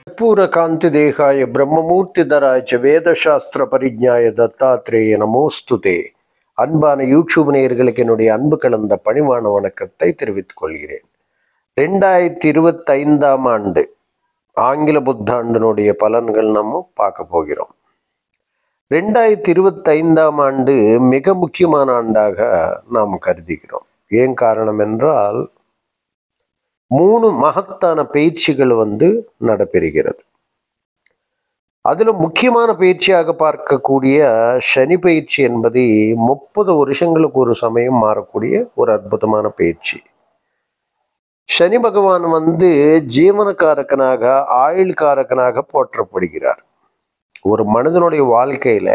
कर्पूरकांति देहाय ब्रह्ममूर्तिधराय च வேதசாஸ்திர பரிஜ்ஞாய தத்தாத்ரேய நமோஸ்துதே. அன்பான யூடியூப் நேயர்களுக்கு என்னுடைய அன்பு கலந்த பணிவான வணக்கத்தை தெரிவித்துக் கொள்கிறேன். 2025 ஆண்டு ஆங்கில புத்தாண்டினுடைய பலன்கள் நம்ம பார்க்க போகிறோம். 2025 ஆண்டு மிக முக்கியமான ஆண்டாக நாம் கருதுகிறோம். ஏன் காரணம் என்றால் 3 மகத்தான பயிற்சிகள் நடைபெறுகிறது. அதில் முக்கியமான பயிற்சியாக பார்க்கக்கூடிய சனி பயிற்சி என்பது 30 வருஷங்களுக்கு ஒரு சமயம் மாறக்கூடிய ஒரு அற்புதமான பயிற்சி. சனி பகவான் ஜீவனக்காரகனாக ஆயுள்காரகனாக போற்றப்படுகிறார். ஒரு மனிதனுடைய வாழ்க்கையில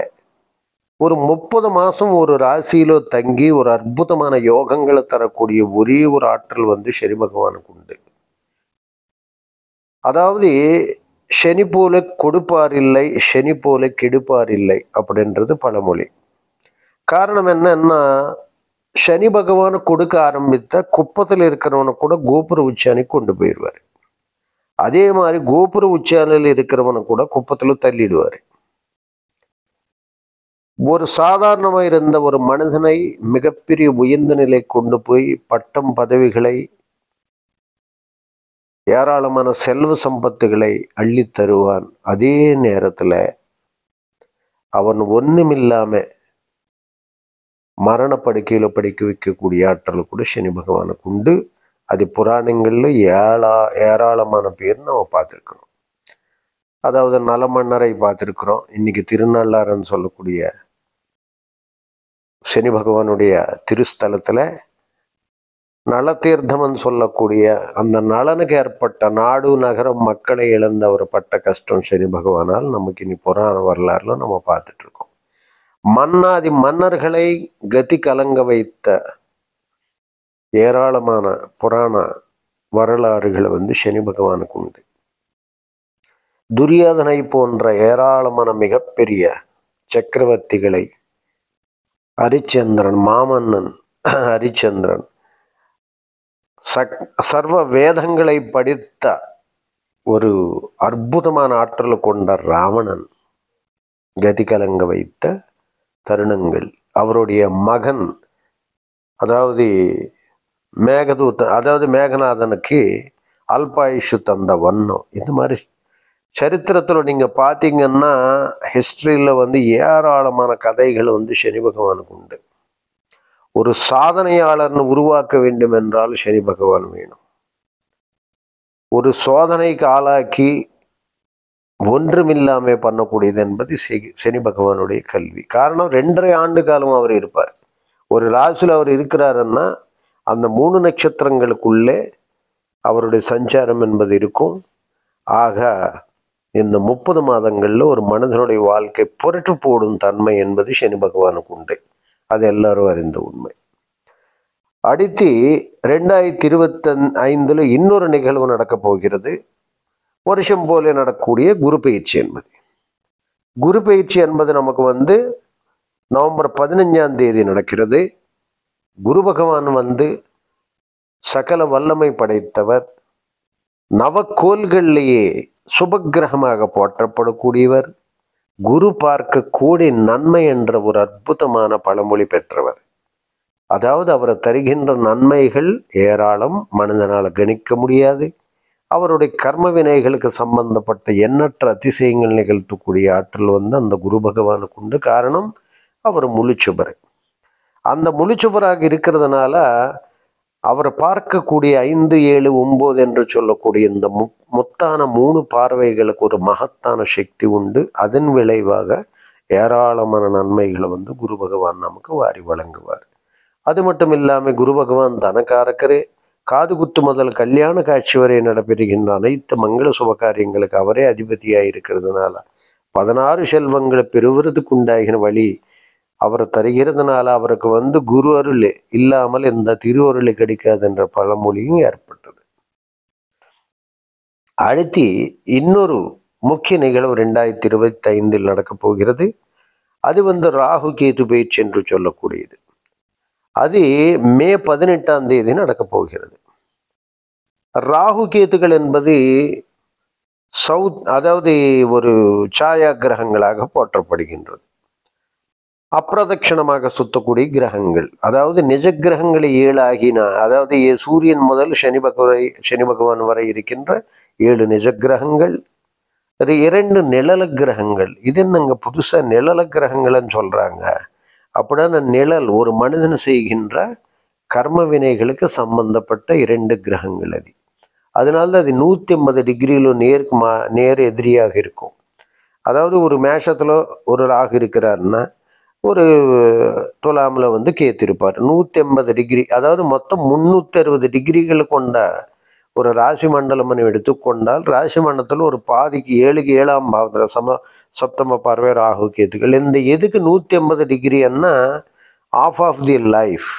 ஒரு 30 மாதம் ஒரு ராசியிலோ தங்கி ஒரு அற்புதமான யோகங்களை தரக்கூடிய ஒரே ஒரு ஆற்றல் சனி பகவானுக்கு உண்டு. அதாவது சனி போல கொடுப்பார் இல்லை, சனி போல கெடுப்பார் இல்லை அப்படின்றது பழமொழி. காரணம் என்னன்னா, சனி பகவான் கொடுக்க ஆரம்பித்த குப்பத்தில் இருக்கிறவனை கூட கோபுர உச்சாணி கொண்டு போயிடுவார். அதே மாதிரி கோபுர உச்சாணியில் இருக்கிறவனை கூட குப்பத்தில் தள்ளிடுவார். ஒரு சாதாரணமாக இருந்த ஒரு மனிதனை மிகப்பெரிய உயர்ந்த நிலை கொண்டு போய் பட்டம் பதவிகளை ஏராளமான செல்வ சம்பத்துகளை அள்ளி தருவான். அதே நேரத்தில் அவன் ஒன்றுமில்லாம மரணப்படுக்கையில் படிக்க வைக்கக்கூடிய ஆற்றல் கூட சனி பகவானுக்கு உண்டு. அது புராணங்களில் ஏராளமான பேர் நம்ம பார்த்துருக்கணும். அதாவது நலமன்னரை பார்த்துருக்குறோம். இன்னைக்கு திருநள்ளாறுன்னு சொல்லக்கூடிய சனி பகவானுடைய திருஸ்தலத்தில் நலதீர்த்தம்னு சொல்லக்கூடிய அந்த நலனுக்கு ஏற்பட்ட நாடு நகரம் மக்களை இழந்த ஒரு பட்ட கஷ்டம் சனி பகவானால் நமக்கு இனி புராண வரலாறுல நம்ம பார்த்துட்டு இருக்கோம். மன்னாதி மன்னர்களை கதி கலங்க வைத்த ஏராளமான புராண வரலாறுகளை சனி பகவானுக்கு உண்டு. துரியோதனை போன்ற ஏராளமான மிகப்பெரிய சக்கரவர்த்திகளை ஹரிச்சந்திரன், மாமன்னன் ஹரிச்சந்திரன், சர்வ வேதங்களை படித்த ஒரு அற்புதமான ஆற்றல் கொண்ட ராவணன் கதி கலங்க வைத்த தருணங்கள். அவருடைய மகன் அதாவது மேகநாதனுக்கு அல்பாயுஷு தந்த வண்ணம். இந்த மாதிரி சரித்திரத்தில் நீங்கள் பார்த்தீங்கன்னா ஹிஸ்டரியில் ஏராளமான கதைகள் சனி பகவானுக்கு உண்டு. ஒரு சாதனையாளர்னு உருவாக்க வேண்டும் என்றால் சனி பகவான் வேணும். ஒரு சோதனைக்கு ஆளாக்கி ஒன்றுமில்லாம பண்ணக்கூடியது என்பது சனி பகவானுடைய கல்வி. காரணம் 2.5 ஆண்டு காலம் அவர் இருப்பார். ஒரு ராசியில் அவர் இருக்கிறாருன்னா அந்த 3 நட்சத்திரங்களுக்குள்ளே அவருடைய சஞ்சாரம் என்பது இருக்கும். ஆக இந்த 30 மாதங்களில் ஒரு மனிதனுடைய வாழ்க்கை புரட்டு போடும் தன்மை என்பது சனி பகவானுக்கு உண்டு. அது எல்லாரும் அறிந்த உண்மை. அடுத்து 2025 இன்னொரு நிகழ்வு நடக்கப் போகிறது. வருஷம் போல நடக்கக்கூடிய குரு பயிற்சி என்பது. குரு பயிற்சி என்பது நமக்கு நவம்பர் 15ஆம் தேதி நடக்கிறது. குரு பகவான் சகல வல்லமை படைத்தவர். நவக்கோள்களிலேயே சுபக்கிரகமாக போற்றப்படக்கூடியவர். குரு பார்க்க கூடி நன்மை என்ற ஒரு அற்புதமான பழமொழி பெற்றவர். அதாவது அவர் தருகின்ற நன்மைகள் ஏராளம், மனிதனால் கணிக்க முடியாது. அவருடைய கர்ம வினைகளுக்கு சம்பந்தப்பட்ட எண்ணற்ற அதிசயங்கள் நிகழ்த்தக்கூடிய ஆற்றல் அந்த குரு பகவானுக்கு உண்டு. காரணம், அவர் முழுச்சுபர். அந்த முழுச்சுபராக இருக்கிறதுனால அவரை பார்க்கக்கூடிய 5, 7, 9 என்று சொல்லக்கூடிய இந்த முத்தான 3 பார்வைகளுக்கு ஒரு மகத்தான சக்தி உண்டு. அதன் விளைவாக ஏராளமான நன்மைகளை குரு பகவான் நமக்கு வாரி வழங்குவார். அது மட்டும் இல்லாமல் குரு பகவான் தனக்காரக்கரே. காது குத்து முதல் கல்யாண காட்சி வரை நடைபெறுகின்ற அனைத்து மங்கள சுபகாரியங்களுக்கு அவரே அதிபதியாக இருக்கிறதுனால 16 செல்வங்களை பெறுவதற்கு உண்டாகின வழி அவரை தருகிறதுனால அவருக்கு குரு அருள் இல்லாமல் இந்த திரு அருள் கிடைக்காது என்ற பழமொழியும் ஏற்பட்டது. அடுத்து இன்னொரு முக்கிய நிகழ்வு 2025 நடக்கப் போகிறது. அது ராகு கேது பயிற்சி என்று சொல்லக்கூடியது. அது மே 18ஆம் தேதி நடக்கப் போகிறது. ராகு கேத்துகள் என்பது அதாவது ஒரு சாயா கிரகங்களாக போற்றப்படுகின்றது. அப்பிரதட்சணமாக சுத்தக்கூடிய கிரகங்கள், அதாவது நிஜ கிரகங்களை 7 ஆகினா, அதாவது சூரியன் முதல் சனி பகவான் வரை இருக்கின்ற 7 நிஜ கிரகங்கள், 2 நிழல கிரகங்கள். இது என்னங்க புதுசா நிழல கிரகங்கள்னு சொல்றாங்க? அப்படின்னா நிழல் ஒரு மனிதன் செய்கின்ற கர்ம வினைகளுக்கு சம்பந்தப்பட்ட 2 கிரகங்கள் அது. அதனால அது 180 டிகிரியிலும் நேர் எதிரியாக இருக்கும். அதாவது ஒரு மேஷத்தில் ஒரு ராகு இருக்கிறாருன்னா ஒரு துலாமில் வந்து கேத்து இருப்பார். 180 டிகிரி, அதாவது மொத்தம் 360 டிகிரிகள் கொண்ட ஒரு ராசி மண்டலம் எடுத்துக்கொண்டால் ராசி மண்டலத்தில் ஒரு பாதிக்கு 7ஆம் பாவத்தில் சப்தம பார்வை ராகு கேத்துக்கள். இந்த எதுக்கு 180 டிகிரின்னா ஆஃப் தி லைஃப்.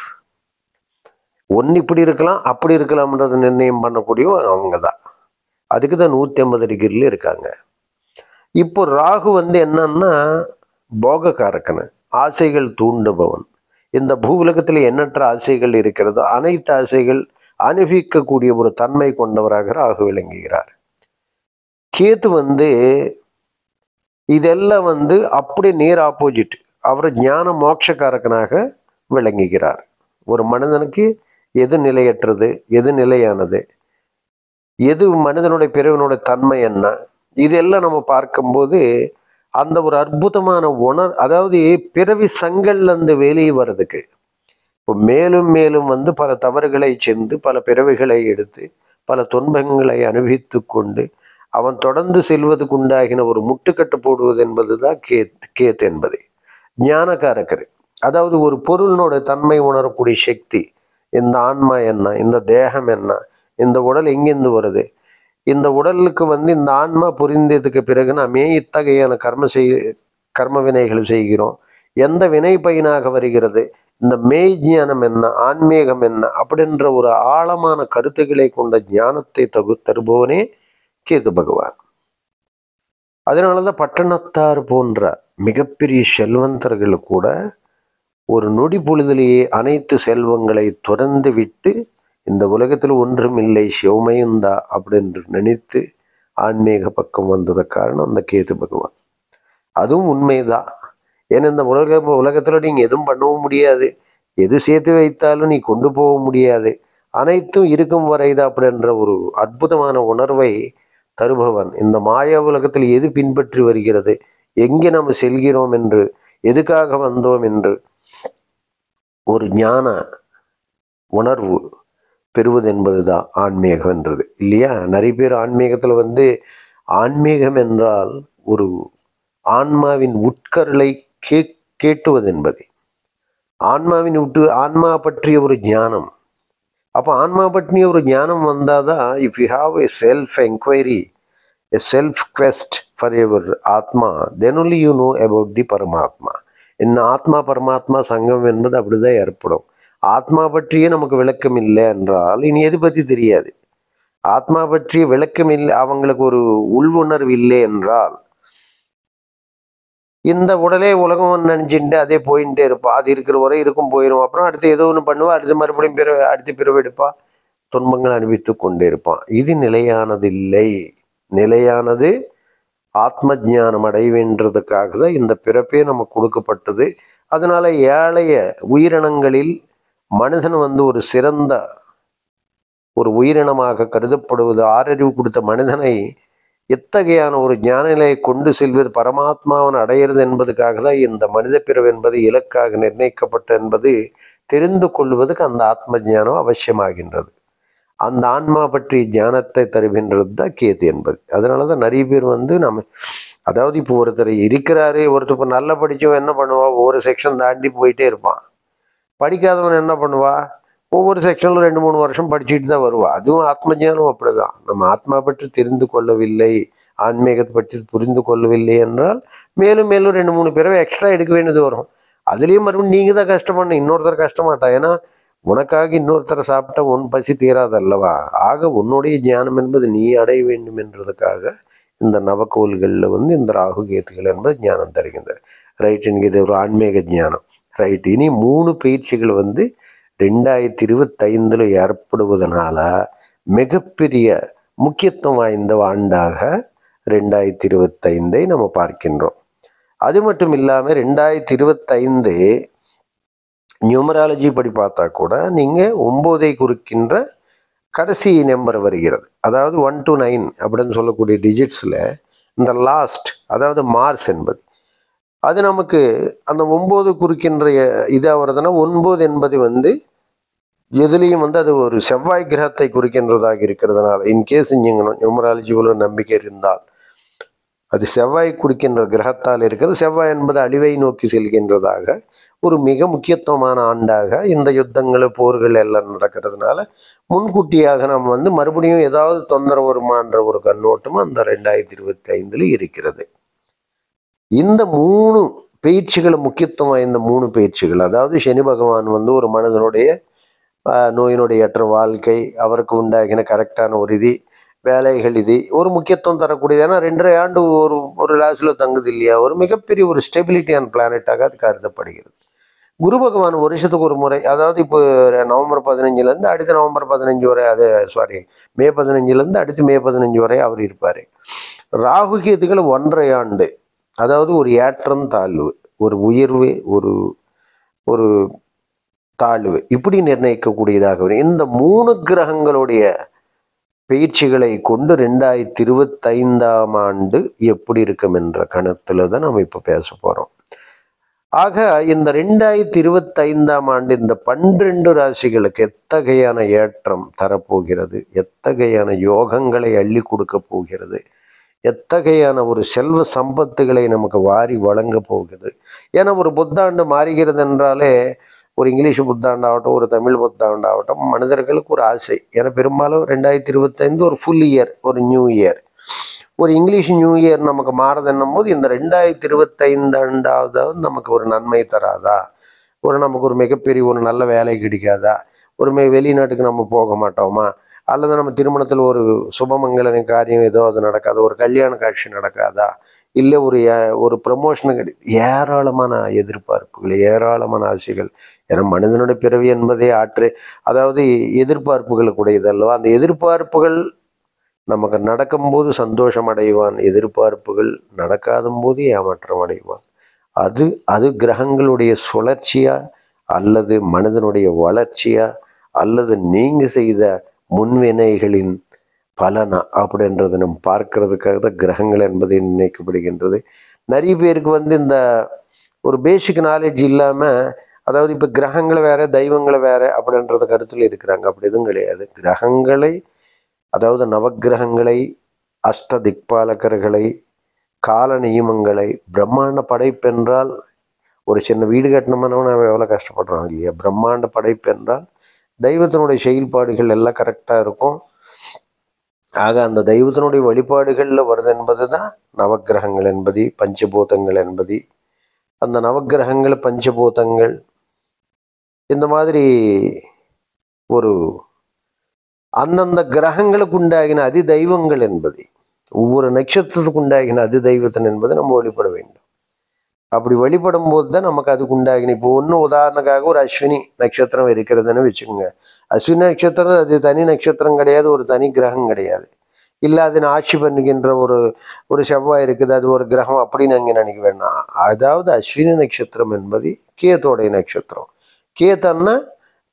ஒன்று இப்படி இருக்கலாம் அப்படி இருக்கலாம்ன்றது நிர்ணயம் பண்ணக்கூடிய அவங்க தான். அதுக்கு தான் 180 டிகிரியில் இருக்காங்க. இப்போ ராகு வந்து என்னன்னா போகக்காரக்கனு, ஆசைகள் தூண்டுபவன். இந்த பூவுலகத்தில் எண்ணற்ற ஆசைகள் இருக்கிறதோ அனைத்து ஆசைகள் அனுபவிக்கக்கூடிய ஒரு தன்மை கொண்டவராக ராகு விளங்குகிறார். கேத்து வந்து இதெல்லாம் வந்து அப்படி நேர் ஆப்போசிட். அவர் ஞான மோட்சக்காரக்கனாக விளங்குகிறார். ஒரு மனிதனுக்கு எது நிலையற்றது, எது நிலையானது, எது மனிதனுடைய பிறவினுடைய தன்மை என்ன, இதெல்லாம் நம்ம பார்க்கும்போது அந்த ஒரு அற்புதமான அதாவது பிறவி சங்கல்லேருந்து வெளியே வர்றதுக்கு இப்போ மேலும் மேலும் வந்து பல தவறுகளை சென்று பல பிறவிகளை எடுத்து பல துன்பங்களை அனுபவித்து கொண்டு அவன் தொடர்ந்து செல்வதுக்கு உண்டாகின ஒரு முட்டுக்கட்டு போடுவது என்பது தான் கேத் என்பது ஞானக்காரக்கர். அதாவது ஒரு பொருளினோட தன்மை உணரக்கூடிய சக்தி. இந்த ஆன்மா என்ன, இந்த தேகம் என்ன, இந்த உடல் எங்கிருந்து வருது, இந்த உடலுக்கு வந்து இந்த ஆன்மா புரிந்ததுக்கு பிறகு நாமே இத்தகையான கர்ம வினைகள் செய்கிறோம், எந்த வினை பயனாக வருகிறது, இந்த மெய் ஞானம் என்ன, ஆன்மீகம் என்ன அப்படின்ற ஒரு ஆழமான கருத்துக்களை கொண்ட ஞானத்தை தருபவனே கேது பகவான். அதனாலதான் பட்டணத்தார் போன்ற மிகப்பெரிய செல்வந்தர்கள் கூட ஒரு நொடி பொழுதிலேயே அனைத்து செல்வங்களை துறந்து விட்டு இந்த உலகத்தில் ஒன்றும் இல்லை சிவமயந்தா அப்படின்னு நினைத்து ஆன்மீக பக்கம் வந்தது காரணம் அந்த கேது பகவான். அதுவும் உண்மைதான். ஏன்னா இந்த உலகத்தில் நீங்கள் எதுவும் பண்ணவும் முடியாது, எது சேர்த்து வைத்தாலும் நீ கொண்டு போக முடியாது, அனைத்தும் இருக்கும் வரைதான் அப்படின்ற ஒரு அற்புதமான உணர்வை தருபவன். இந்த மாயா உலகத்தில் எது பின்பற்றி வருகிறது, எங்கே நாம் செல்கிறோம் என்று, எதுக்காக வந்தோம் என்று ஒரு ஞான உணர்வு பெறுவது என்பது தான் ஆன்மீகம் என்றது இல்லையா? நிறைய பேர் ஆன்மீகத்தில் வந்து ஆன்மீகம் என்றால் ஒரு ஆன்மாவின் உட்கருளை கேட்டுவது என்பது, ஆன்மா பற்றிய ஒரு ஞானம். அப்போ ஆன்மா பற்றிய ஒரு ஞானம் வந்தாதான் if you have a self enquiry, a self quest for your atma, then only you know about the paramatma. இந்த ஆத்மா பரமாத்மா சங்கம் என்பது அப்படிதான் ஏற்படும். ஆத்மா பற்றியே நமக்கு விளக்கம் இல்லை என்றால் இனி எது பற்றி தெரியாது. ஆத்மா பற்றிய விளக்கம் இல்லை, அவங்களுக்கு ஒரு உள்வுணர்வு இல்லை என்றால் இந்த உடலே உலகம் நினைச்சுட்டு அதே போயிட்டே இருப்பா. அது இருக்கிற வரை இருக்கும், போயிடும். அப்புறம் அடுத்து ஏதோ ஒன்று பண்ணுவா, அடுத்து மறுபடியும் அடுத்து பிறவெடுப்பா, துன்பங்கள் அனுபவித்து கொண்டே இருப்பான். இது நிலையானது இல்லை. நிலையானது ஆத்ம ஞானம் அடைவேன்றதுக்காக தான் இந்த பிறப்பே நமக்கு கொடுக்கப்பட்டது. அதனால ஏழைய உயிரினங்களில் மனிதன் வந்து ஒரு சிறந்த ஒரு உயிரினமாக கருதப்படுவது. ஆறறிவு கொடுத்த மனிதனை எத்தகையான ஒரு ஞான நிலையை கொண்டு செல்வது, பரமாத்மாவன் அடையிறது என்பதுக்காக தான் இந்த மனித பிறவு என்பது இலக்காக நிர்ணயிக்கப்பட்ட என்பது தெரிந்து கொள்வதற்கு அந்த ஆத்ம ஞானம் அவசியமாகின்றது. அந்த ஆன்மா பற்றி ஞானத்தை தருகின்றது தான் கேது என்பது. அதனால தான் நிறைய பேர் வந்து அதாவது இப்போ ஒருத்தர் இருக்கிறாரு, ஒருத்தர் இப்போ நல்லா படித்தவன் என்ன பண்ணுவா, ஒவ்வொரு செக்ஷன் தாண்டி போயிட்டே இருப்பான். படிக்காதவன் என்ன பண்ணுவா, ஒவ்வொரு செக்ஷனில் 2-3 வருஷம் படிச்சுட்டு தான் வருவா. அதுவும் ஆத்ம ஞானம் அப்படிதான். நம்ம ஆத்மா பற்றி தெரிந்து கொள்ளவில்லை, ஆன்மீகத்தை பற்றி புரிந்து கொள்ளவில்லை என்றால் மேலும் மேலும் 2-3 பிறவை எக்ஸ்ட்ரா எடுக்க வேண்டியது வரும். அதுலேயும் மறுபடியும் நீங்கள் தான் கஷ்டப்படணும், இன்னொருத்தர் கஷ்டமாட்டா. ஏன்னா உனக்காக இன்னொருத்தரை சாப்பிட்டா உன் பசி தீராது அல்லவா? ஆக உன்னுடைய ஞானம் என்பது நீ அடைய வேண்டும் என்றதுக்காக இந்த நவக்கோள்களில் வந்து இந்த ராகு கேத்துகள் என்பது ஞானம் தருகின்றது. ரைட், எனக்கு இது ஒரு ஆன்மீக ஞானம். ரைட், இனி 3 பயிற்சிகள் வந்து 2025 ஏற்படுவதனால மிகப்பெரிய முக்கியத்துவம் வாய்ந்த ஆண்டாக 2025 நம்ம பார்க்கின்றோம். அது மட்டும் இல்லாமல் 2025 நியூமராலஜி படி பார்த்தா கூட நீங்கள் 9 குறிக்கின்ற கடைசி நம்பர் வருகிறது. அதாவது 1 to 9 அப்படின்னு சொல்லக்கூடிய டிஜிட்ஸில் இந்த லாஸ்ட், அதாவது மார்ச் என்பது, அது நமக்கு அந்த 9 குறிக்கின்ற இதாக வருதுன்னா 9 என்பது எதுலேயும் அது ஒரு செவ்வாய் கிரகத்தை குறிக்கின்றதாக இருக்கிறதுனால, இன்கேஸ் நீங்கள் நியூமராலஜி உள்ள நம்பிக்கை இருந்தால் அது செவ்வாய் குறிக்கின்ற கிரகத்தால் இருக்கிறது. செவ்வாய் என்பது அழிவை நோக்கி செல்கின்றதாக ஒரு மிக முக்கியத்துவமான ஆண்டாக இந்த யுத்தங்கள் போர்கள் எல்லாம் நடக்கிறதுனால முன்கூட்டியாக நம்ம மறுபடியும் ஏதாவது தொந்தரவு வருமான்ற ஒரு கண்ணோட்டம் அந்த 2025 இருக்கிறது. இந்த 3 பயிற்சிகள் முக்கியத்துவம் வாய்ந்த 3 பயிற்சிகள், அதாவது சனி பகவான் ஒரு மனிதனுடைய நோயினுடைய ஏற்ற வாழ்க்கை, அவருக்கு உண்டாகின கரெக்டான ஒரு வேலைகள் ஒரு முக்கியத்துவம் தரக்கூடியது. ஏன்னா 2.5 ஆண்டு ஒரு ராசியில் தங்குது இல்லையா, ஒரு மிகப்பெரிய ஒரு ஸ்டெபிலிட்டியான பிளானட்டாக அது கருதப்படுகிறது. குரு பகவான் வருஷத்துக்கு ஒரு முறை, அதாவது இப்போ நவம்பர் 15 அடுத்த நவம்பர் 15 வரை, மே 15 அடுத்து மே 15 வரை அவர் இருப்பார். ராகு கேதுகள் 1.5 ஆண்டு, அதாவது ஒரு ஏற்றம் தாழ்வு, ஒரு உயர்வு, ஒரு தாழ்வு, இப்படி நிர்ணயிக்கக்கூடியதாக வரும். இந்த 3 கிரகங்களுடைய பயிற்சிகளை கொண்டு 2025 ஆண்டு எப்படி இருக்கும் என்ற கணத்தில் தான் நம்ம இப்போ பேச போகிறோம். ஆக இந்த 2025 ஆண்டு இந்த 12 ராசிகளுக்கு எத்தகையான ஏற்றம் தரப்போகிறது, எத்தகையான யோகங்களை அள்ளி கொடுக்க போகிறது, எத்தகையான ஒரு செல்வ சம்பத்துகளை நமக்கு வாரி வழங்க போகுது. ஏன்னா ஒரு புத்தாண்டு மாறுகிறது என்றாலே, ஒரு இங்கிலீஷ் புத்தாண்டாகட்டும், ஒரு தமிழ் புத்தாண்டாகட்டும், மனிதர்களுக்கு ஒரு ஆசை. ஏன்னா பெரும்பாலும் 2025 ஒரு ஃபுல் இயர், ஒரு நியூ இயர், ஒரு இங்கிலீஷ் நியூ இயர் நமக்கு மாறுதுன்னும் போது இந்த 2025 ஆண்டாவது நமக்கு ஒரு நன்மை தராதா, நமக்கு ஒரு மிகப்பெரிய ஒரு நல்ல வேலை கிடைக்காதா, வெளிநாட்டுக்கு நம்ம போக மாட்டோமா, அல்லது நம்ம திருமணத்தில் ஒரு சுபமங்கல காரியம் ஏதோ அது நடக்காது, ஒரு கல்யாண காட்சி நடக்காதா, இல்லை ஒரு ப்ரமோஷனு, ஏராளமான எதிர்பார்ப்புகள், ஏராளமான ஆசைகள். ஏன்னா மனிதனுடைய பிறவி என்பதே அதாவது எதிர்பார்ப்புகளுக்கு உடையதல்லவா. அந்த எதிர்பார்ப்புகள் நமக்கு நடக்கும்போது சந்தோஷம் அடைவான், எதிர்பார்ப்புகள் நடக்காத போது ஏமாற்றம் அடைவான். அது கிரகங்களுடைய சுழற்சியா, அல்லது மனிதனுடைய வளர்ச்சியா, அல்லது நீங்க செய்த முன்வினைகளின் பலனா அப்படின்றது நம்ம பார்க்கறதுக்காக தான் கிரகங்கள் என்பதை நினைக்கப்படுகின்றது. நிறைய பேருக்கு இந்த ஒரு பேசிக் நாலேஜ் இல்லாமல், அதாவது இப்போ கிரகங்களை வேற தெய்வங்களை வேற அப்படின்றத கருத்தில் இருக்கிறாங்க. அப்படி எதுவும் கிடையாது. கிரகங்களை, அதாவது நவக்கிரகங்களை, அஷ்ட திக்பாலகர்களை, கால நியமங்களை, பிரம்மாண்ட படைப்பென்றால் ஒரு சின்ன வீடு கட்டணும்னா நம்ம எவ்வளோ கஷ்டப்படுறோம் இல்லையா. பிரம்மாண்ட படைப்பென்றால் தெய்வத்தினுடைய செயல்பாடுகள் எல்லாம் கரெக்டாக இருக்கும். ஆக அந்த தெய்வத்தினுடைய வழிபாடுகளில் வருது என்பது தான் நவக்கிரகங்கள் என்பது, பஞ்சபூதங்கள் என்பது. அந்த நவக்கிரகங்கள், பஞ்சபூதங்கள், இந்த மாதிரி ஒரு அந்தந்த கிரகங்களுக்கு உண்டாகின அதி தெய்வங்கள் என்பது, ஒவ்வொரு நட்சத்திரத்துக்கு உண்டாகின அதி தெய்வத்தின் என்பது நம்ம வழிபட வேண்டும். அப்படி வழிபடும் போது தான் நமக்கு அதுக்கு உண்டாகின. இப்போ உதாரணக்காக ஒரு அஸ்வினி நட்சத்திரம் இருக்கிறதுன்னு வச்சுக்கோங்க. அஸ்வினி நட்சத்திரம் அது தனி நட்சத்திரம் கிடையாது, ஒரு தனி கிரகம் கிடையாது. இல்லை அதன் ஆட்சி பண்ணுகின்ற ஒரு செவ்வாய் இருக்குது, அது ஒரு கிரகம் அப்படின்னு அங்கே நினைக்க வேண்டாம். அதாவது அஸ்வினி நட்சத்திரம் என்பது கேத்தோடைய நட்சத்திரம். கேத்தன்னா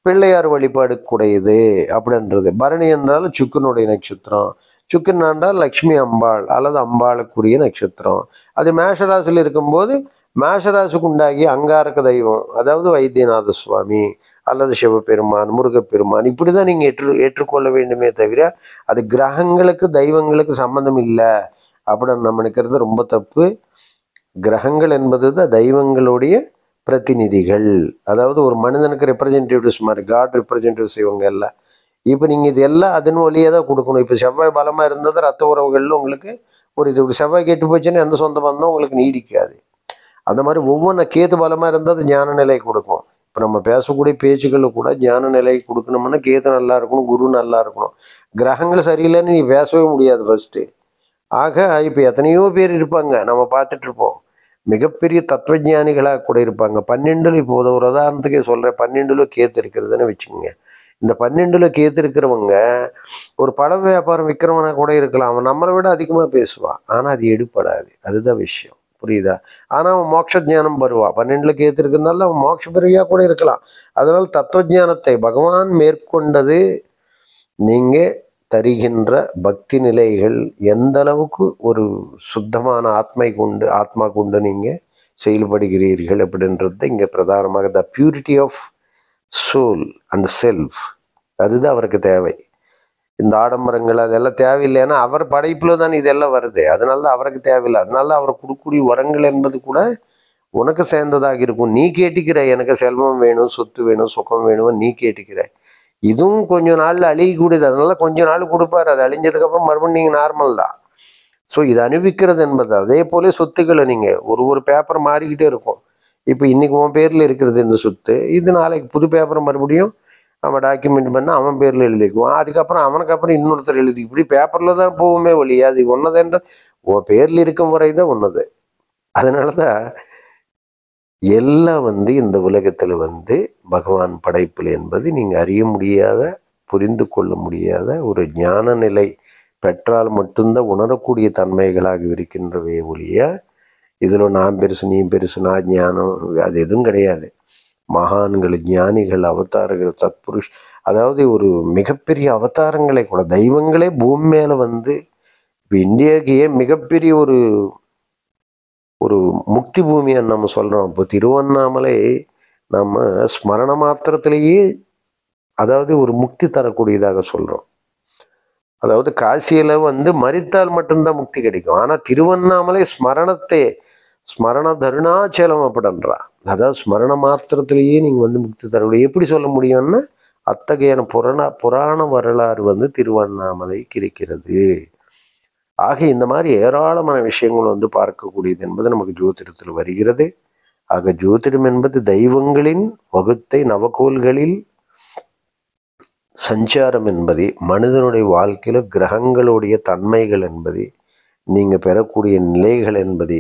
பிள்ளையார் வழிபாடு கூடையது அப்படின்றது. பரணி என்றாலும் சுக்கனுடைய நட்சத்திரம். சுக்கன் என்றால் லக்ஷ்மி அம்பாள் அல்லது அம்பாளுக்குரிய நட்சத்திரம். அது மேஷராசியில் இருக்கும்போது மேஷராசிக்கு உண்டாகிய அங்காரக தெய்வம், அதாவது வைத்தியநாத சுவாமி அல்லது சிவபெருமான், முருகப்பெருமான், இப்படி தான் நீங்கள் ஏற்றுக்கொள்ள வேண்டுமே தவிர அது கிரகங்களுக்கு தெய்வங்களுக்கு சம்மந்தம் இல்லை அப்படின்னு நம்ம நினைக்கிறது ரொம்ப தப்பு. கிரகங்கள் என்பது தான் தெய்வங்களுடைய பிரதிநிதிகள். அதாவது ஒரு மனிதனுக்கு ரெப்ரசன்டேட்டிவ்ஸ் மாதிரி, காட் ரெப்ரசன்டேட்டிவ்ஸ் இவங்க எல்லாம். இப்போ நீங்கள் இது எல்லாம் அதன் வழியே தான் கொடுக்கணும். இப்போ செவ்வாய் பலமாக இருந்தது ரத்த உறவுகளில் உங்களுக்கு ஒரு செவ்வாய் கெட்டு போச்சுன்னா எந்த சொந்த பந்தம் உங்களுக்கு நீடிக்காது. அந்த மாதிரி ஒவ்வொன்று கேத்து பலமாக இருந்தால் ஞான நிலை கொடுக்கும். இப்போ நம்ம பேசக்கூடிய பேச்சுக்களில் கூட ஞான நிலை கொடுக்கணும்னா கேத்து நல்லா இருக்கணும், குரு நல்லா இருக்கணும். கிரகங்கள் சரியில்லைன்னு நீ பேசவே முடியாது ஃபர்ஸ்ட்டு. ஆக இப்போ எத்தனையோ பேர் இருப்பாங்க, நம்ம பார்த்துட்டு இருப்போம். மிகப்பெரிய தத்துவஞானிகளாக கூட இருப்பாங்க. 12 இப்போ ஒரு உதாரணத்துக்கே சொல்கிறேன். 12 கேத்து இருக்கிறதுன்னு வச்சுக்கோங்க. இந்த 12 கேத்து இருக்கிறவங்க ஒரு பழ வியாபாரம் விற்கிறவனா கூட இருக்கலாம். அவன் நம்மளை விட அதிகமாக பேசுவான். ஆனால் அது எடுப்படாது. அதுதான் விஷயம். புரியுதா? ஆனால் அவன் மோட்ச ஜானம் வருவான். 12 கேத்து இருக்கிறதுனால அவன் மோட்ச பிரிவியாக கூட இருக்கலாம். அதனால் தத்துவஞானத்தை பகவான் மேற்கொண்டது நீங்கள் தருகின்ற பக்தி நிலைகள் எந்த அளவுக்கு ஒரு சுத்தமான ஆத்மா கொண்டு நீங்கள் செயல்படுகிறீர்கள் அப்படின்றது இங்கே பிரதானமாக the purity of soul and self. அதுதான் அவருக்கு தேவை. இந்த ஆடம்பரங்கள் அதெல்லாம் தேவையில்லைன்னா அவர் படைப்பில் தான் இதெல்லாம் வருது. அதனால தான் அவருக்கு தேவையில்லை. அதனால தான் அவர் கொடுக்கக்கூடிய வரங்கள் என்பது கூட உனக்கு சேர்ந்ததாக இருக்கும். நீ கேட்டுக்கிற எனக்கு செல்வம் வேணும், சொத்து வேணும், சுகம் வேணும், நீ கேட்டுக்கிற. இதுவும் கொஞ்ச நாளில் அழியக்கூடியது. அதனால கொஞ்ச நாள் கொடுப்பாரு. அது அழிஞ்சதுக்கப்புறம் மறுபடியும் நீங்கள் நார்மல் தான். ஸோ இது அனுபவிக்கிறது என்பது அதே போல சொத்துக்களை நீங்கள் ஒரு பேப்பர் மாறிக்கிட்டே இருக்கும். இப்போ இன்னைக்கு உன் பேரில் இருக்கிறது இந்த சொத்து, இது நாளைக்கு புது பேப்பர் மறுபடியும் அவன் டாக்குமெண்ட் பண்ண அவன் பேரில் எழுதிக்குவான். அதுக்கப்புறம் அவனுக்கு அப்புறம் இன்னொருத்தர் எழுதி, இப்படி பேப்பரில் தான் போகுமே ஒழிய அது ஒன்னதுன்ற உன் பேரில் இருக்கும் வரை தான் ஒன்னது. அதனால தான் எல்லாம் இந்த உலகத்தில் பகவான் படைப்பில் என்பது நீங்கள் அறிய முடியாத, புரிந்து கொள்ள முடியாத ஒரு ஞான நிலை பெற்றால் மட்டும்தான் உணரக்கூடிய தன்மைகளாக இருக்கின்றவே ஒழிய இதில் நான் பெருசு நீ பெருசு நான் ஞானம் அது எதுவும் கிடையாது. மகான்கள், ஞானிகள், அவதாரங்கள், சத்புருஷ், அதாவது ஒரு மிகப்பெரிய அவதாரங்களை கூட தெய்வங்களே பூமி மேலே இப்போ இந்தியாவுக்கு மிகப்பெரிய ஒரு ஒரு முக்தி பூமியான்னு நம்ம சொல்கிறோம். இப்போ திருவண்ணாமலை நம்ம ஸ்மரண மாத்திரத்திலேயே அதாவது ஒரு முக்தி தரக்கூடியதாக சொல்கிறோம். அதாவது காசியில் மரித்தால் மட்டும்தான் முக்தி கிடைக்கும். ஆனால் திருவண்ணாமலை ஸ்மரண தருணாச்சலம் அப்படின்றா. அதாவது ஸ்மரண மாத்திரத்திலேயே நீங்கள் முக்தி தரக்கூடிய எப்படி சொல்ல முடியும்னா அத்தகையான புராண வரலாறு திருவண்ணாமலைக்கு இருக்கிறது. ஆக இந்த மாதிரி ஏராளமான விஷயங்கள் பார்க்கக்கூடியது என்பது நமக்கு ஜோதிடத்தில் வருகிறது. ஆக ஜோதிடம் என்பது தெய்வங்களின் வகுத்தை நவகோள்களில் சஞ்சாரம் என்பது மனிதனுடைய வாழ்க்கையில் கிரகங்களுடைய தன்மைகள் என்பது நீங்கள் பெறக்கூடிய நிலைகள் என்பது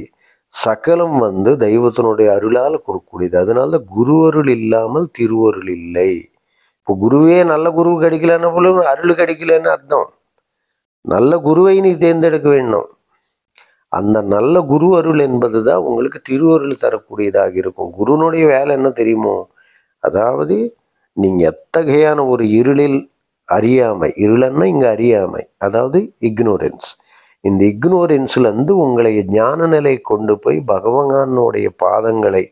சகலம் தெய்வத்தினுடைய அருளால் கொடுக்கக்கூடியது. அதனால குரு அருள் இல்லாமல் திருவருள் இல்லை. இப்போ குருவே நல்ல குரு கிடைக்கலன்னா போல அருள் கிடைக்கலன்னு அர்த்தம். நல்ல குருவை நீ தேர்ந்தெடுக்க வேண்டும். அந்த நல்ல குரு அருள் என்பது தான் உங்களுக்கு திருவருள் தரக்கூடியதாக இருக்கும். குருனுடைய வேலை என்ன தெரியுமோ, அதாவது நீங்கள் எத்தகையான ஒரு இருளில் அறியாமை, இருளன்னா இங்கே அறியாமை, அதாவது இக்னோரன்ஸ், இந்த இக்னோரன்ஸ்லேருந்து உங்களை ஞான நிலை கொண்டு போய் பகவானுடைய பாதங்களை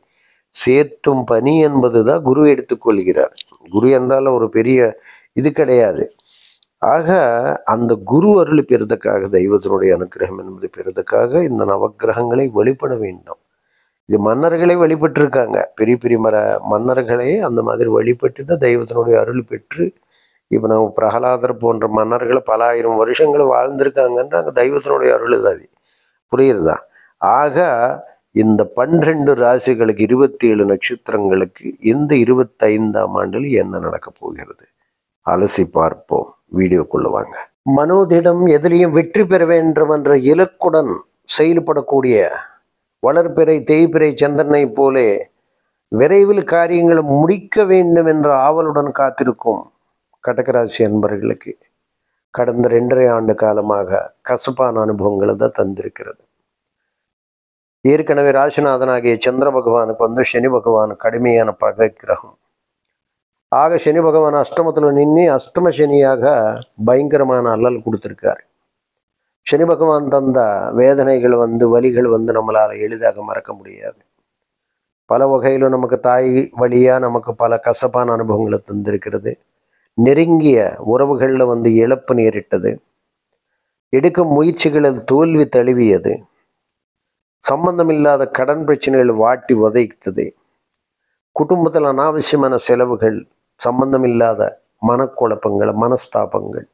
சேர்த்தும் பணி என்பது தான் குரு எடுத்துக்கொள்கிறார். குரு என்றால் ஒரு பெரிய இது கிடையாது. ஆக அந்த குரு அருள் பெறுவதற்காக, தெய்வத்தினுடைய அனுகிரகம் என்பது பெறுவதற்காக இந்த நவக்கிரகங்களை வழிபட வேண்டும். இது மன்னர்களே வழிபட்டிருக்காங்க. பெரிய பெரிய மன்னர்களே அந்த மாதிரி வழிபட்டு தான் தெய்வத்தினுடைய அருள் பெற்று இப்போ நம்ம பிரகலாதர் போன்ற மன்னர்கள் பல ஆயிரம் வருஷங்கள் வாழ்ந்திருக்காங்கன்றாங்க. தெய்வத்தினுடைய அருள் அது. புரியுறதா? ஆக இந்த 12 ராசிகளுக்கு 27 நட்சத்திரங்களுக்கு இந்த 25ஆம் ஆண்டில் என்ன நடக்கப் போகிறது அலசி பார்ப்போம். வீடியோக்குள்ள வாங்க. மனோதிடம் எதிலையும் வெற்றி பெற வேண்டும் என்ற இலக்குடன் செயல்படக்கூடிய வளர்பிறை தேய்பிறை சந்திரனை போலே விரைவில் காரியங்களை முடிக்க வேண்டும் என்ற ஆவலுடன் காத்திருக்கும் கடகராசி அன்பர்களுக்கு கடந்த 2.5 ஆண்டு காலமாக கசப்பான அனுபவங்களை தான் தந்திருக்கிறது. ஏற்கனவே ராசிநாதனாகிய சந்திர பகவானுக்கு சனி பகவான் கடுமையான பகை கிரகம். ஆக சனி பகவான் அஷ்டமத்தில் நின்று அஷ்டம சனியாக பயங்கரமான அல்லல் கொடுத்துருக்காரு. சனி பகவான் தந்த வேதனைகள் வலிகள் நம்மளால் எளிதாக மறக்க முடியாது. பல வகையிலும் நமக்கு தாய் வழியாக நமக்கு பல கசப்பான அனுபவங்களை தந்திருக்கிறது. நெருங்கிய உறவுகளில் இழப்பு நேரிட்டது. எடுக்கும் முயற்சிகளில் தோல்வி தழுவியது. சம்பந்தமில்லாத கடன் பிரச்சனைகள் வாட்டி உதைத்தது. குடும்பத்தில் அனாவசியமான செலவுகள், சம்பந்தமில்லாத மனக்குழப்பங்கள், மனஸ்தாபங்கள்,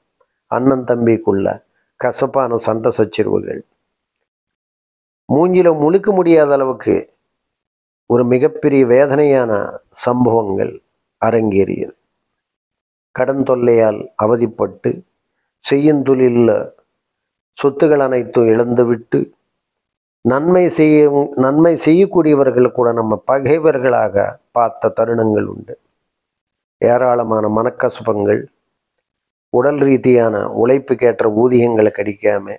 அண்ணன் தம்பிக்குள்ள கசப்பான சண்டை சச்சரவுகள், மூஞ்சில முழுக்க முடியாத அளவுக்கு ஒரு மிகப்பெரிய வேதனையான சம்பவங்கள் அரங்கேறியது. கடன் தொல்லையால் அவதிப்பட்டு செய்யும் தொழிலில் சொத்துக்கள் அனைத்தும் இழந்துவிட்டு நன்மை செய்யக்கூடியவர்கள் கூட நம்ம பகைவர்களாக பார்த்த தருணங்கள் உண்டு. ஏராளமான மனக்கசபங்கள், உடல் ரீதியான உழைப்புக்கேற்ற ஊதியங்களை கிடைக்காம,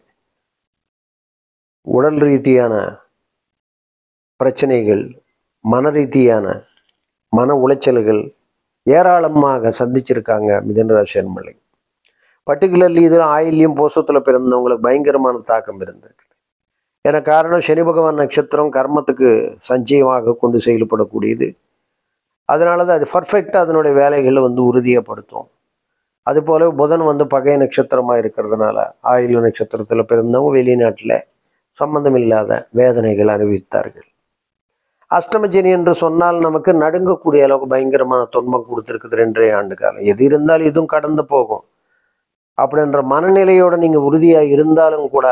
உடல் ரீதியான பிரச்சனைகள், மன ரீதியான மன உளைச்சல்கள் ஏராளமாக சந்திச்சிருக்காங்க மிதுன ராசி அன்பர்களே. பர்டிகுலர்லி இதில் ஆயில்யம் போசத்தில் பிறந்தவங்களுக்கு பயங்கரமான தாக்கம் இருந்திருக்கு. ஏன்னா காரணம் சனி பகவான் நட்சத்திரம் கர்மத்துக்கு சஞ்சயமாக கொண்டு செயல்படக்கூடியது. அதனால தான் அது பர்ஃபெக்டாக அதனுடைய வேலைகளை உறுதியப்படுத்தும். அதுபோல புதன் பகை நட்சத்திரமாக இருக்கிறதுனால ஆயில்ய நட்சத்திரத்தில் பிறந்தவங்க வெளிநாட்டில் சம்பந்தம் இல்லாத வேதனைகள் அனுபவித்தார்கள். அஷ்டமச்சனி என்று சொன்னால் நமக்கு நடுங்கக்கூடிய அளவுக்கு பயங்கரமான துன்பம் கொடுத்துருக்குது 2.5 ஆண்டு காலம். எது இருந்தாலும் இதுவும் கடந்து போகும் அப்படின்ற மனநிலையோடு நீங்கள் உறுதியாக இருந்தாலும் கூட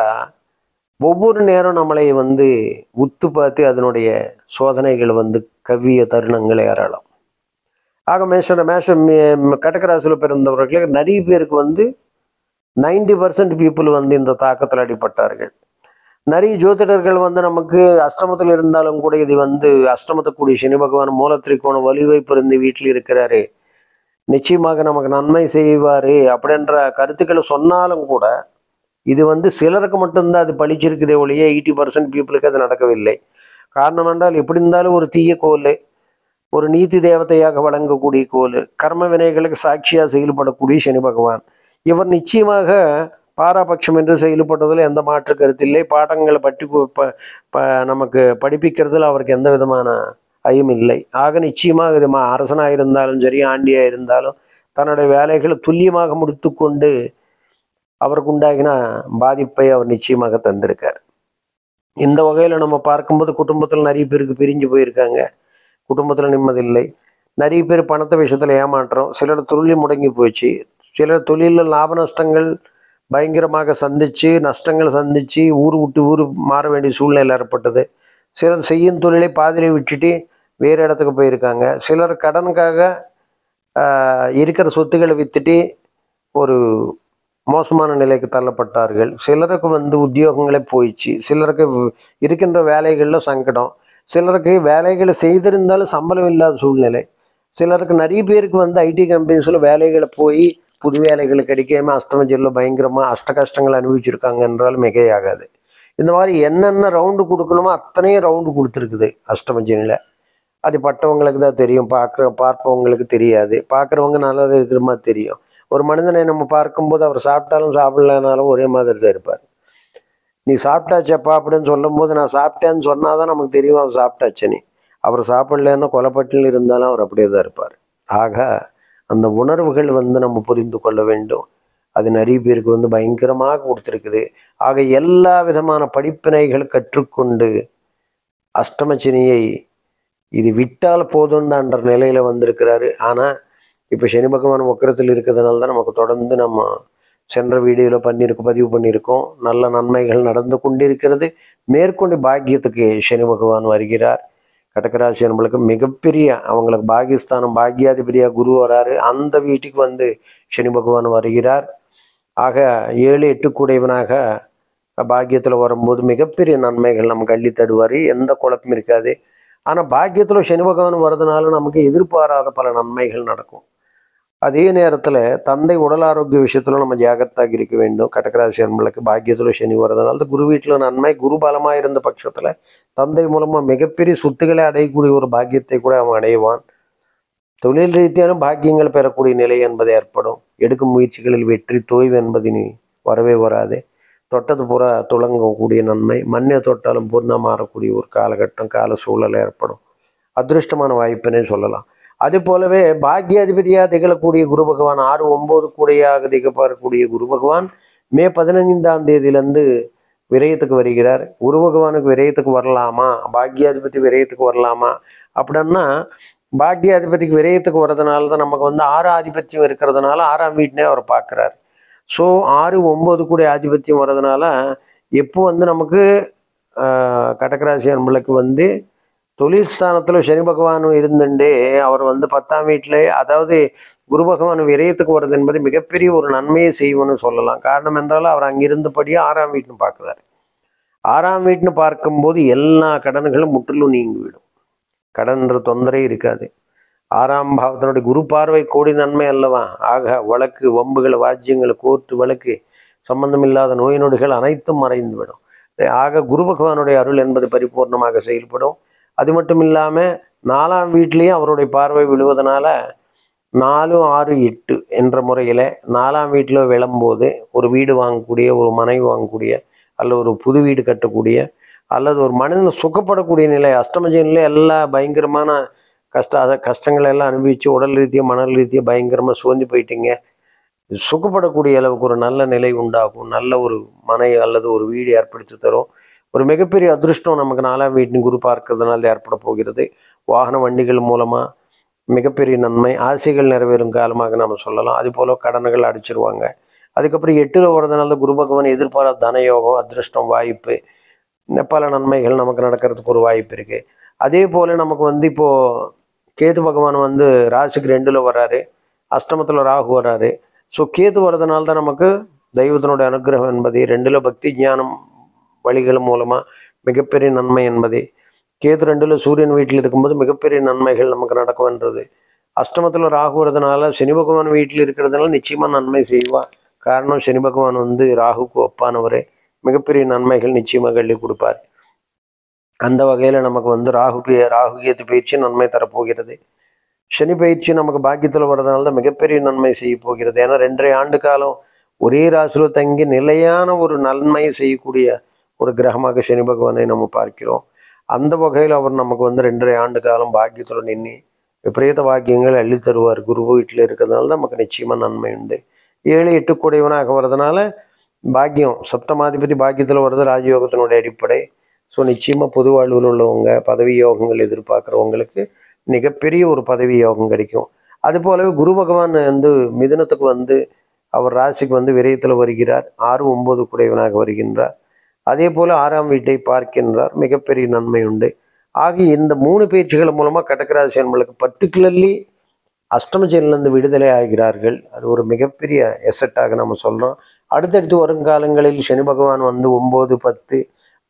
ஒவ்வொரு நேரம் நம்மளை உத்து பார்த்து அதனுடைய சோதனைகள் கவ்விய தருணங்கள் ஏராளம். ஆக கடகராசியில் பிறந்தவர்களுக்கு நிறைய பேருக்கு 90% பீப்புள் இந்த தாக்கத்தில் அடிபட்டார்கள். நிறைய ஜோதிடர்கள் நமக்கு அஷ்டமத்தில் இருந்தாலும் கூட இது அஷ்டமத்துக்குரிய சனி பகவான் மூலத்திரிக்கோணம் வலிவை பிறந்து வீட்டில் இருக்கிறாரு, நிச்சயமாக நமக்கு நன்மை செய்வார் அப்படின்ற கருத்துக்களை சொன்னாலும் கூட இது சிலருக்கு மட்டும்தான் அது பழிச்சிருக்குதே ஒழிய 80% பீப்புளுக்கு அது நடக்கவில்லை. காரணம் என்றால் எப்படி இருந்தாலும் ஒரு தீய கோல், ஒரு நீதி தேவதையாக வழங்கக்கூடிய கோல், கர்ம வினைகளுக்கு சாட்சியாக செயல்படக்கூடிய சனி பகவான் இவர் நிச்சயமாக பாராபட்சம் என்று செயல்பட்டதில் எந்த மாற்று கருத்தில்லை. பாடங்களை நமக்கு படிப்பிக்கிறதுல அவருக்கு எந்த விதமான ஐயம் இல்லை. ஆக நிச்சயமாக இது அரசனாக இருந்தாலும் சரி, ஆண்டியாக இருந்தாலும் தன்னுடைய வேலைகளை துல்லியமாக முடித்து கொண்டு அவருக்கு உண்டாகின பாதிப்பை அவர் நிச்சயமாக தந்திருக்கார். இந்த வகையில் நம்ம பார்க்கும்போது குடும்பத்தில் நிறைய பேருக்கு பிரிஞ்சு போயிருக்காங்க, குடும்பத்தில் நிம்மதியில்லை. நிறைய பேர் பணத்தை விஷயத்தில் ஏமாற்றம், சிலர் தொழில் முடங்கி போச்சு, சிலர் தொழிலில் லாப நஷ்டங்கள் பயங்கரமாக சந்தித்து நஷ்டங்கள் சந்தித்து ஊர் விட்டு ஊர் மாற வேண்டிய சூழ்நிலை ஏற்பட்டது. சிலர் செய்யும் தொழிலை பாதியிலே விட்டுட்டு வேறு இடத்துக்கு போயிருக்காங்க. சிலர் கடனுக்காக இருக்கிற சொத்துக்களை விற்றுட்டு ஒரு மோசமான நிலைக்கு தள்ளப்பட்டார்கள். சிலருக்கு உத்தியோகங்களே போயிடுச்சு, சிலருக்கு இருக்கின்ற வேலைகளில் சங்கடம், சிலருக்கு வேலைகளை செய்திருந்தாலும் சம்பளம் இல்லாத சூழ்நிலை, சிலருக்கு நிறைய பேருக்கு ஐடி கம்பெனிஸில் வேலைகளை போய் புது வேலைகள் கிடைக்காம அஷ்டமச்சனியில் பயங்கரமாக கஷ்டங்கள் அனுபவிச்சிருக்காங்க என்றாலும் மிகையாகாது. இந்த மாதிரி என்னென்ன ரவுண்டு கொடுக்கணுமோ அத்தனையும் ரவுண்டு கொடுத்துருக்குது அஷ்டமச்சனியில். அது பட்டவங்களுக்கு தான் தெரியும், பார்ப்பவங்களுக்கு தெரியாது. பார்க்குறவங்க நல்லது இருக்கிற மாதிரி தெரியும். ஒரு மனிதனை நம்ம பார்க்கும்போது அவர் சாப்பிட்டாலும் சாப்பிடலனாலும் ஒரே மாதிரி தான் இருப்பார். நீ சாப்பிட்டாச்சப்பா அப்படின்னு சொல்லும் போது நான் சாப்பிட்டேன்னு சொன்னால் தான் நமக்கு தெரியும் அவர் சாப்பிட்டாச்சனி. அவர் சாப்பிடலன்னா கொலைப்பட்டில் இருந்தாலும் அவர் அப்படியே தான் இருப்பார். ஆக அந்த உணர்வுகள் நம்ம புரிந்து கொள்ள வேண்டும். அது நிறைய பேருக்கு பயங்கரமாக கொடுத்துருக்குது. ஆக எல்லா விதமான படிப்பினைகள் கற்றுக்கொண்டு அஷ்டமச்சனியை இது விட்டால் போதும்ன்ற நிலையில் வந்திருக்கிறாரு. ஆனால் இப்போ சனி பகவான் வக்கரத்தில் இருக்கிறதுனால தான் நமக்கு தொடர்ந்து நம்ம சென்ற வீடியோவில் பதிவு பண்ணியிருக்கோம். நல்ல நன்மைகள் நடந்து கொண்டிருக்கிறது. மேற்கொண்டு பாக்கியத்துக்கு சனி பகவான் வருகிறார். கடகராசி நம்மளுக்கு மிகப்பெரிய அவங்களுக்கு பாகிஸ்தானம் பாக்கியாதிபதியாக குரு வராரு. அந்த வீட்டுக்கு சனி பகவான் வருகிறார். ஆக 7, 8 கூடையவனாக பாக்கியத்தில் வரும்போது மிகப்பெரிய நன்மைகள் நமக்கு அள்ளி தருவார். எந்த குழப்பமும் இருக்காது. ஆனால் பாக்கியத்தில் சனி பகவான் வர்றதுனால நமக்கு எதிர்பாராத பல நன்மைகள் நடக்கும். அதே நேரத்தில் தந்தை உடல் ஆரோக்கிய விஷயத்தில் நம்ம ஜாகிரதாக இருக்க வேண்டும். கடகராசி நம்மளுக்கு பாக்கியத்தில் சனி வர்றதுனால குரு வீட்டில் நன்மை. குரு பலமாக இருந்த பட்சத்தில் தந்தை மூலமாக மிகப்பெரிய சொத்துக்களை அடையக்கூடிய ஒரு பாக்கியத்தை கூட அவன் அடைவான். தொழில் ரீதியான பாக்கியங்கள் பெறக்கூடிய நிலை என்பது ஏற்படும். எடுக்கும் முயற்சிகளில் வெற்றி தோய்வு என்பது நீ வரவே வராது. தொட்டது புற துளங்கக்கூடிய நன்மை, மண்ணை தொட்டாலும் பூர்ண மாறக்கூடிய ஒரு காலகட்டம் கால சூழல் ஏற்படும். அதிருஷ்டமான வாய்ப்புன்னே சொல்லலாம். அது போலவே பாக்கியாதிபதியாக திகழக்கூடிய குரு பகவான் 6, 9 கூடையாக திகப்படக்கூடிய குரு பகவான் மே 15ஆம் தேதியிலேருந்து விரயத்துக்கு வருகிறார். குரு பகவானுக்கு விரயத்துக்கு வரலாமா, பாக்கியாதிபதி விரயத்துக்கு வரலாமா அப்படின்னா, பாக்கியாதிபதிக்கு விரயத்துக்கு வர்றதுனால தான் நமக்கு 6 ஆதிபத்தியம் இருக்கிறதுனால 6ஆம் வீட்டினே அவர் பார்க்குறாரு. ஸோ 6, 9 கூட ஆதிபத்தியம் வர்றதுனால எப்போ நமக்கு கடகராசி நம்மளுக்கு தொழில் ஸ்தானத்தில் சனி பகவான் இருந்துட்டு அவர் 10ஆம் வீட்டில், அதாவது குரு பகவான் விரயத்துக்கு வர்றது என்பது மிகப்பெரிய ஒரு நன்மையை செய்வோன்னு சொல்லலாம். காரணம் என்றால் அவர் அங்கிருந்தபடியே 6ஆம் வீட்டுன்னு பார்க்குறாரு. 6ஆம் வீட்டுன்னு பார்க்கும்போது எல்லா கடன்களும் முற்றிலும் நீங்கிவிடும். கடன்ற தொந்தரே இருக்காது. 6ஆம் பாவத்தினுடைய குரு பார்வை கோடி நன்மை அல்லவா. ஆக வழக்கு, வம்புகள், வாஜ்யங்கள், கோர்ட்டு வழக்கு, சம்பந்தமில்லாத நோய் நொடிகள் அனைத்தும் மறைந்துவிடும். ஆக குரு பகவானுடைய அருள் என்பது பரிபூர்ணமாக செயல்படும். அது மட்டும் இல்லாமல் 4ஆம் வீட்லேயும் அவருடைய பார்வை விழுவதனால 4, 6, 8 என்ற முறையில் 4ஆம் வீட்டில் விழும்போது ஒரு வீடு வாங்கக்கூடிய, ஒரு மனைவி வாங்கக்கூடிய, அல்லது ஒரு புது வீடு கட்டக்கூடிய, அல்லது ஒரு மனிதன் சுகப்படக்கூடிய நிலை, அஷ்டமஜனில் எல்லா பயங்கரமான கஷ்டங்களை எல்லாம் அனுபவித்து உடல் ரீதியாக மணல் ரீதியாக பயங்கரமாக சோர்ந்து போயிட்டீங்க, சுகப்படக்கூடிய அளவுக்கு ஒரு நல்ல நிலை உண்டாகும். நல்ல ஒரு மனை அல்லது ஒரு வீடு ஏற்படுத்தி தரும். ஒரு மிகப்பெரிய அதிருஷ்டம் நமக்கு 4ஆம் வீட்டின் குரு பார்க்கறதுனால ஏற்பட போகிறது. வாகன வண்டிகள் மூலமாக மிகப்பெரிய நன்மை, ஆசைகள் நிறைவேறும் காலமாக நம்ம சொல்லலாம். அதுபோல் கடன்கள் அடிச்சிருவாங்க. அதுக்கப்புறம் 8ல் வரதுனால குரு பகவான் எதிர்பாராத தனயோகம், அதிருஷ்டம், வாய்ப்பு, பல நன்மைகள் நமக்கு நடக்கிறதுக்கு ஒரு வாய்ப்பு இருக்குது. அதே போல் நமக்கு இப்போது கேது பகவான் ராசிக்கு 2ல் வர்றாரு, அஷ்டமத்தில் ராகு வர்றாரு. ஸோ கேது வர்றதுனால தான் நமக்கு தெய்வத்தினுடைய அனுகிரகம் என்பது, 2ல் பக்தி ஞானம் வழிகள் மூலமாக மிகப்பெரிய நன்மை என்பது, கேது 2ல் சூரியன் வீட்டில் இருக்கும்போது மிகப்பெரிய நன்மைகள் நமக்கு நடக்கும்ன்றது. அஷ்டமத்தில் ராகு வரதுனால சனி பகவான் வீட்டில் இருக்கிறதுனால நிச்சயமாக நன்மை செய்வார். காரணம் சனி பகவான் ராகுக்கு ஒப்பானவர், மிகப்பெரிய நன்மைகள் நிச்சயமாக அள்ளி கொடுப்பார். அந்த வகையில் நமக்கு ராகு கேது பயிற்சி நன்மை தரப்போகிறது. சனி பயிற்சி நமக்கு பாக்கியத்தில் வர்றதுனால தான் மிகப்பெரிய நன்மை செய்ய போகிறது. ஏன்னா 2.5 ஆண்டு காலம் ஒரே ராசியில் தங்கி நிலையான ஒரு நன்மையை செய்யக்கூடிய ஒரு கிரகமாக சனி பகவானை நம்ம பார்க்கிறோம். அந்த வகையில் அவர் நமக்கு 2.5 ஆண்டு காலம் பாக்கியத்தில் நின்று விபரீத பாக்கியங்கள் அள்ளி தருவார். குரு வீட்டில் இருக்கிறதுனால தான் நமக்கு நிச்சயமாக நன்மை உண்டு. 7, 8 கூடையவனாக வர்றதுனால பாக்கியம், சப்தமாதிபதி பாக்கியத்தில் வர்றது ராஜயோகத்தினுடைய அடிப்படை. ஸோ நிச்சயமாக பொது வாழ்வில் உள்ளவங்க, பதவி யோகங்கள் எதிர்பார்க்குறவங்களுக்கு மிகப்பெரிய ஒரு பதவி யோகம் கிடைக்கும். அது போலவே குரு பகவான் மிதுனத்துக்கு அவர் ராசிக்கு விரயத்தில் வருகிறார். 6, 9 கூடையவனாக வருகின்றார். அதே போல் 6ஆம் வீட்டை பார்க்கின்றார். மிகப்பெரிய நன்மை உண்டு. ஆகிய இந்த 3 பயிற்சிகள் மூலமாக கடகராசி அன்பர்களுக்கு பர்டிகுலர்லி அஷ்டமச்சனிலிருந்து விடுதலை ஆகிறார்கள். அது ஒரு மிகப்பெரிய எசட்டாக நம்ம சொல்கிறோம். அடுத்தடுத்து வருங்காலங்களில் சனி பகவான் 9, 10,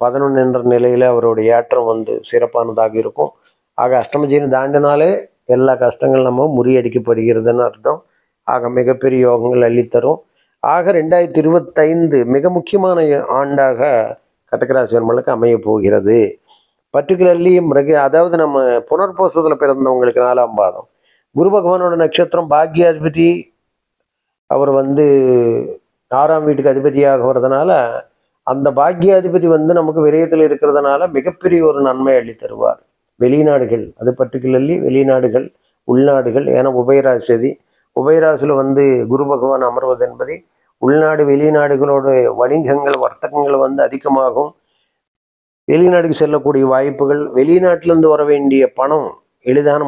11 என்ற நிலையில் அவருடைய ஏற்றம் சிறப்பானதாக இருக்கும். ஆக அஷ்டமச்சனி தாண்டினாலே எல்லா கஷ்டங்களும் நம்ம முறியடிக்கப்படுகிறதுன்னு அர்த்தம். ஆக மிகப்பெரிய யோகங்கள் அள்ளித்தரும். ஆக 2025 மிக முக்கியமான ஆண்டாக கடகராசி அன்பர்களுக்கு அமைய போகிறது. பர்டிகுலர்லி அதாவது நம்ம புனர்பூசத்தில் பிறந்தவங்களுக்கு 4ஆம் பாதம், குரு பகவானோட நட்சத்திரம் பாக்யாதிபதி, அவர் 6ஆம் வீட்டுக்கு அதிபதியாக வர்றதுனால அந்த பாக்யாதிபதி நமக்கு விரயத்தில் இருக்கிறதுனால மிகப்பெரிய ஒரு நன்மை அள்ளி தருவார். வெளிநாடுகள், அது பர்டிகுலர்லி வெளிநாடுகள், உள்நாடுகள், ஏன்னா உபயராசியில் குரு பகவான் அமர்வது என்பது உள்நாடு வெளிநாடுகளோட வணிகங்கள், வர்த்தகங்கள் அதிகமாகும். வெளிநாடுக்கு செல்லக்கூடிய வாய்ப்புகள், வெளிநாட்டிலேருந்து வர வேண்டிய பணம் எளிதான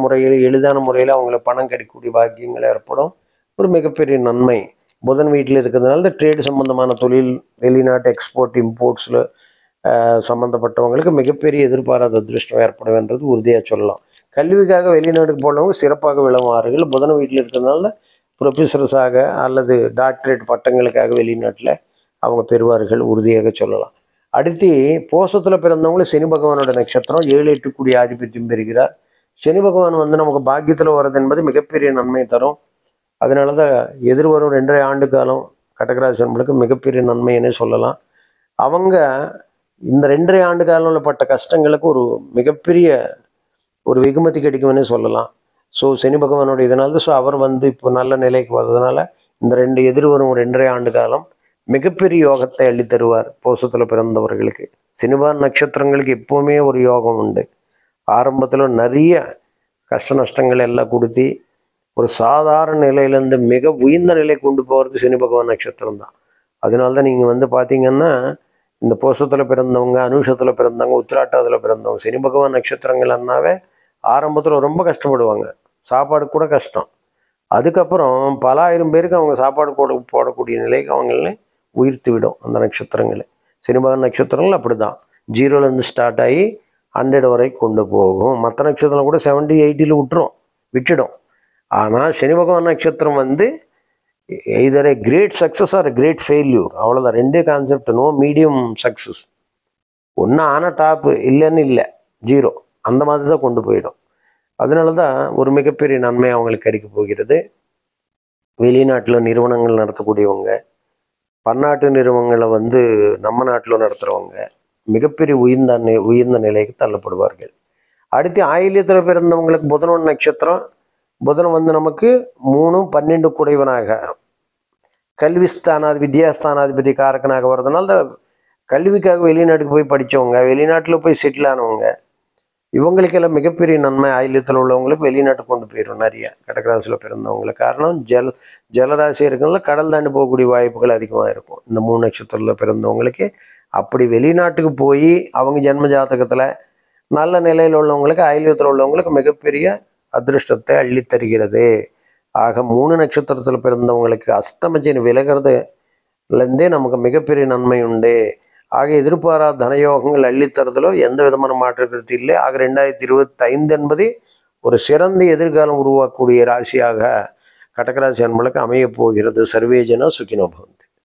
முறையில் அவங்களுக்கு பணம் கிடைக்கக்கூடிய பாக்கியங்கள் ஏற்படும். ஒரு மிகப்பெரிய நன்மை புதன் வீட்டில் இருக்கிறதுனால இந்த ட்ரேடு சம்பந்தமான தொழில், வெளிநாட்டு எக்ஸ்போர்ட் இம்போர்ட்ஸில் சம்மந்தப்பட்டவங்களுக்கு மிகப்பெரிய எதிர்பாராத அதிருஷ்டம் ஏற்படும் என்றது உறுதியாக சொல்லலாம். கல்விக்காக வெளிநாட்டுக்கு போனவங்க சிறப்பாக விளங்குவார்கள். புதன் வீட்டில் இருக்கிறதுனால ப்ரொஃபஸர்ஸாக அல்லது டாக்டரேட் பட்டங்களுக்காக வெளிநாட்டில் அவங்க பெறுவார்கள், உறுதியாக சொல்லலாம். அடுத்து போசத்தில் பிறந்தவங்களும் சனி பகவானோட நட்சத்திரம் 7, 8 கூடிய ஆதிபத்தியம் பெறுகிறார். சனி பகவான் நமக்கு பாக்கியத்தில் வர்றது என்பது மிகப்பெரிய நன்மை தரும். அதனால தான் எதிர்வரும் 2.5 ஆண்டு காலம் கடகராசி அன்பர்களுக்கு மிகப்பெரிய நன்மைன்னு சொல்லலாம். அவங்க இந்த 2.5 ஆண்டு காலம் பட்ட கஷ்டங்களுக்கு ஒரு மிகப்பெரிய ஒரு வெகுமதி கிடைக்கும்னு சொல்லலாம். ஸோ சனி பகவானோட இதனால ஸோ அவர் இப்போ நல்ல நிலைக்கு வர்றதுனால இந்த எதிர்வரும் 2.5 ஆண்டு காலம் மிகப்பெரிய யோகத்தை அள்ளி தருவார். போசத்தில் பிறந்தவர்களுக்கு சினிபான் நட்சத்திரங்களுக்கு எப்போவுமே ஒரு யோகம் உண்டு. ஆரம்பத்தில் நிறைய கஷ்ட நஷ்டங்கள் எல்லாம் கொடுத்து ஒரு சாதாரண நிலையிலேருந்து மிக உயர்ந்த நிலை கொண்டு போகிறது சனி பகவான் நட்சத்திரம் தான். அதனால தான் நீங்கள் பார்த்தீங்கன்னா இந்த போசத்தில் பிறந்தவங்க, அனுஷத்தில் பிறந்தவங்க, உத்திராட்டத்தில் பிறந்தவங்க, சனி பகவான் நட்சத்திரங்கள்னாவே ஆரம்பத்தில் ரொம்ப கஷ்டப்படுவாங்க. சாப்பாடு கூட கஷ்டம். அதுக்கப்புறம் பல ஆயிரம் பேருக்கு அவங்க சாப்பாடு போடக்கூடிய நிலைக்கு அவங்கள உயிர்த்து விடும் அந்த நட்சத்திரங்கள். சனி பகவான் நட்சத்திரங்கள் அப்படி தான் 0லேருந்து ஸ்டார்ட் ஆகி 100 வரை கொண்டு போகும். மற்ற நட்சத்திரம் கூட 70, 80ல் விட்டுடும். ஆனால் சனி பகவான் நட்சத்திரம் either a great success or great failure, அவ்வளோதான். 2 கான்செப்ட், நோ மீடியம் சக்ஸஸ். ஒன்று ஆனால் டாப்பு, இல்லைன்னு இல்லை, 0 அந்த மாதிரி தான் கொண்டு போயிடும். அதனால தான் ஒரு மிகப்பெரிய நன்மை அவங்களுக்கு கிடைக்க போகிறது. வெளிநாட்டில் நிறுவனங்கள் நடத்தக்கூடியவங்க, பன்னாட்டு நிறுவனங்களை நம்ம நாட்டில் நடத்துகிறவங்க மிகப்பெரிய உயர்ந்த நிலைக்கு தள்ளப்படுவார்கள். அடுத்து ஆயில்யத்தில் பிறந்தவங்களுக்கு புதன் நட்சத்திரம். புதன் நமக்கு 3, 12 குடைவனாக கல்விஸ்தானாதி வித்யாஸ்தானாதிபதி காரகனாக வர்றதுனால கல்விக்காக வெளிநாட்டுக்கு போய் படித்தவங்க, வெளிநாட்டில் போய் செட்டில் ஆனவங்க, இவங்களுக்கெல்லாம் மிகப்பெரிய நன்மை. ஆயில்யத்தில் உள்ளவங்களுக்கு வெளிநாட்டுக்கு கொண்டு போயிடும் நிறைய கடகராசியில் பிறந்தவங்களுக்கு. காரணம் ஜலராசி இருக்கிறதுல கடல் தாண்டி போகக்கூடிய வாய்ப்புகள் அதிகமாக இருக்கும். இந்த 3 நட்சத்திரத்தில் பிறந்தவங்களுக்கு அப்படி வெளிநாட்டுக்கு போய் அவங்க ஜென்ம ஜாதகத்தில் நல்ல நிலையில் உள்ளவங்களுக்கு, ஆயில்யத்தில் உள்ளவங்களுக்கு மிகப்பெரிய அதிர்ஷ்டத்தை அள்ளித்தருகிறது. ஆக 3 நட்சத்திரத்தில் பிறந்தவங்களுக்கு அஷ்டமச்சனி விலகிறதுலேருந்தே நமக்கு மிகப்பெரிய நன்மை உண்டு. ஆக எதிர்பாராத தனயோகங்கள் அள்ளித்தரதிலோ எந்த விதமான மாற்று கருத்து இல்லை. ஆக 2025 என்பது ஒரு சிறந்த எதிர்காலம் உருவாக்கக்கூடிய ராசியாக கடகராசி அன்பர்களுக்கு அமையப் போகிறது. சர்வேஜன சுகினோ பவந்து.